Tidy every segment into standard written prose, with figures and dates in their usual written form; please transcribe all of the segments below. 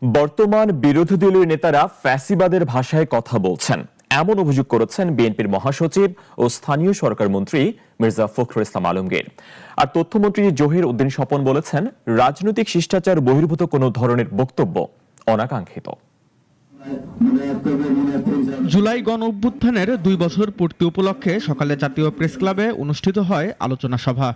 বর্তমান বিরোধী দলীয় নেতারা ফ্যাসিবাদের ভাষায় কথা বলছেন, এমন অভিযোগ করেছেন বিএনপির মহাসচিব ও স্থানীয় সরকার মন্ত্রী মির্জা ফখরুল ইসলাম আলমগীর। আর তথ্যমন্ত্রী জহির উদ্দিন স্বপন বলেছেন, রাজনৈতিক শিষ্টাচার বহির্ভূত কোনো ধরনের বক্তব্য অনাকাঙ্ক্ষিত। জুলাই গণ অভ্যুত্থানের 2 বছর পূর্তি উপলক্ষে সকালে জাতীয় প্রেস ক্লাবে অনুষ্ঠিত হয় আলোচনা সভা।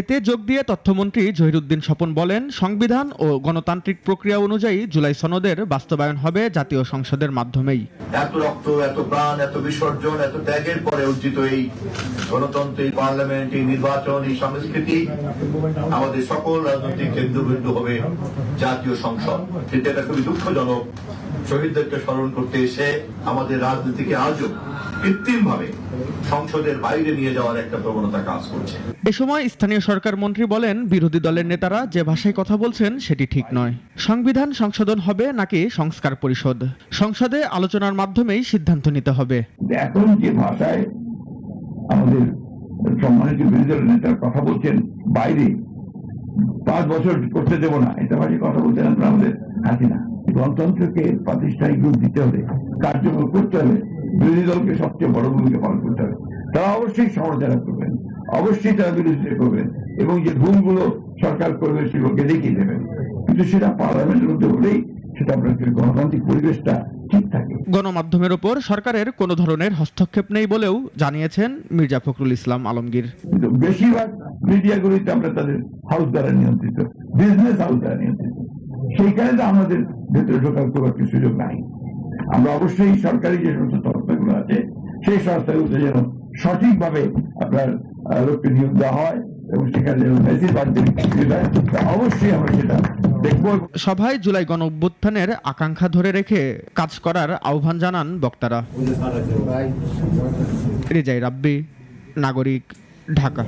এতে যোগ দিয়ে তথ্যমন্ত্রী জহির উদ্দিন স্বপন বলেন, সংবিধান ও গণতান্ত্রিক প্রক্রিয়া অনুযায়ী জুলাই সনদের বাস্তবায়ন হবে জাতীয় সংসদের মাধ্যমেই। এত রক্ত, এত প্রাণ, এত বিসর্জন, এত ত্যাগের পরে অর্জিত এই গণতন্ত্র, এই পার্লামেন্ট, এই নির্বাচন, এই সংস্কৃতি, আমাদের সকল রাজনৈতিক কেন্দ্রবিন্দু হবে জাতীয় সংসদ। কিন্তু এটা খুবই দুঃখজনক, শহীদদেরকে স্মরণ করতে এসে আমাদের রাজনীতিকে আজও কৃত্রিম ভাবে সংসদের বাইরে নিয়ে যাওয়ার একটা প্রবণতা কাজ করছে। এ সময় স্থানীয় সরকার মন্ত্রী বলেন, বিরোধী দলের নেতারা যে ভাষায় কথা বলছেন সেটি ঠিক নয়। সংবিধান সংশোধন হবে নাকি সংস্কার পরিষদ, সংসদে আলোচনার মাধ্যমেই সিদ্ধান্ত নিতে হবে। এখন যে ভাষায় আমাদের সম্মানিত বিরোধী দলের নেতারা কথা বলছেন, বাইরে 5 বছর করতে দেব না, এটা ভাষায় কথা বলছেন আমরা আমাদের হাসি না। গণতন্ত্রকে প্রাতিষ্ঠানিক রূপ দিতে হবে, কার্যকর করতে হবে, বিরোধী দলকে সবচেয়ে বড় ভূমিকা পালন করতে হবে। তারা অবশ্যই সমালোচনা করবেন, অবশ্যই তারা বিরোধিতা করবেন এবং যে ভুলগুলো সরকার করবে সেগুলোকে দেখিয়ে দেবেন, কিন্তু সেটা পার্লামেন্টের মধ্যে হলেই সেটা আপনার গণতান্ত্রিক পরিবেশটা ঠিক থাকে। গণমাধ্যমের ওপর সরকারের কোনো ধরনের হস্তক্ষেপ নেই বলেও জানিয়েছেন মির্জা ফখরুল ইসলাম আলমগীর। কিন্তু বেশিরভাগ মিডিয়াগুলিতে আমরা তাদের হাউস দ্বারা নিয়ন্ত্রিত, বিজনেস হাউস দ্বারা নিয়ন্ত্রিত, সেইখানে তো আমাদের ভেতরে ঢোকার খুব একটা সুযোগ নাই। আমরা অবশ্যই সরকারি যে সমস্ত সংস্থাগুলো আছে সেই সংস্থাগুলোতে যেন সঠিকভাবে আপনার লোককে নিয়োগ দেওয়া হয় এবং সেখানে যেন মেসেজ অবশ্যই আমরা সেটা দেখব। সভায় জুলাই গণ অভ্যুত্থানের আকাঙ্ক্ষা ধরে রেখে কাজ করার আহ্বান জানান বক্তারা। রেজাই রাব্বি, নাগরিক, ঢাকা।